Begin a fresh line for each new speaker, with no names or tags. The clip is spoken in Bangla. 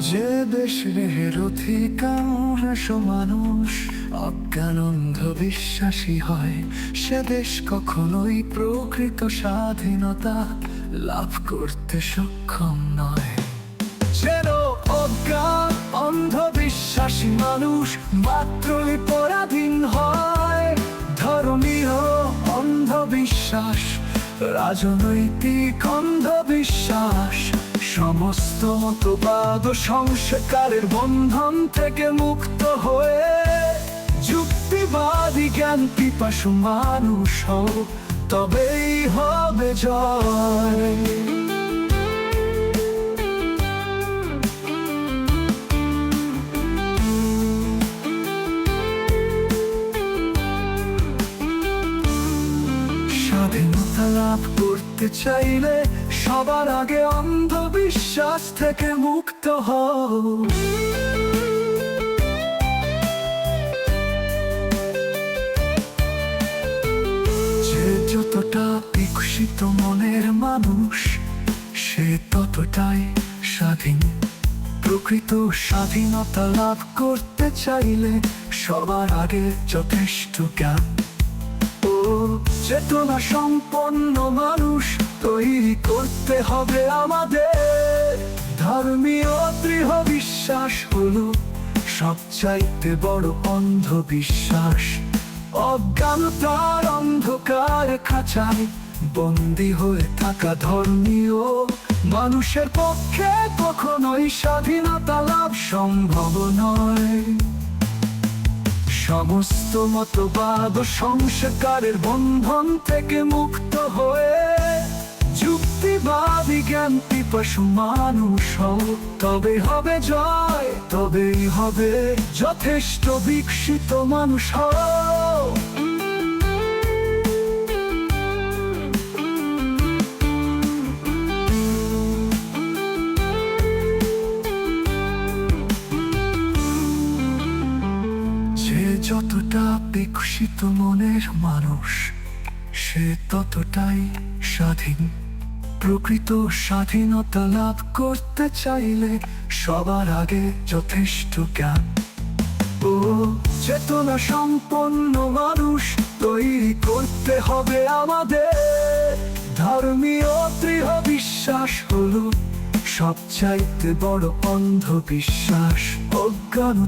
যে দেশের অধিকাংশ মানুষ অজ্ঞান অন্ধবিশ্বাসী হয়, সে দেশ কখনোই প্রকৃত স্বাধীনতা লাভ করতে সক্ষম নয়। যেন অজ্ঞান অন্ধবিশ্বাসী মানুষ মাত্রই পরাধীন হয়। ধর্মীয় অন্ধবিশ্বাস, রাজনৈতিক অন্ধবিশ্বাস, সমস্ত মতবাদ ও সংস্কারের বন্ধন থেকে মুক্ত হয়ে যুক্তিবাদী জ্ঞান পিপাসু মানুষ হও, তবেই হবে জয়। স্বাধীনতা লাভ করতে চাইলে সবার আগে অন্ধবিশ্বাস থেকে মুক্ত হও। যে যতটা বিকশিত মনের মানুষ, সে ততটাই স্বাধীন। প্রকৃত স্বাধীনতা লাভ করতে চাইলে সবার আগে যথেষ্ট জ্ঞান ও চেতনা সম্পন্ন মানুষ তৈরি করতে হবে আমাদের। ধর্মীয় দৃঢ় বিশ্বাস হলো সবচাইতে বড় অন্ধবিশ্বাস। অজ্ঞানতার অন্ধকার খাঁচায় বন্দী হয়ে থাকা ধর্মীয় মানুষের পক্ষে কখনোই স্বাধীনতা লাভ সম্ভব নয়। সমস্ত মতবাদ ও সংস্কারের বন্ধন থেকে মুক্ত হয়ে যুক্তিবাদী জ্ঞান পিপাসু মানুষ হও, তবে হবে জয়, তবেই হবে যথেষ্ট বিকশিত মানুষ হও। যতটা বিকশিত মনের মানুষ, সে ততটাই স্বাধীন। প্রকৃত স্বাধীনতা লাভ করতে চাইলে সবার আগে যথেষ্ট জ্ঞান ও চেতনা সম্পন্ন মানুষ তৈরি করতে হবে আমাদের। ধর্মীয় দৃঢ় বিশ্বাস হলো সবচাইতে বড় অন্ধবিশ্বাস। অজ্ঞান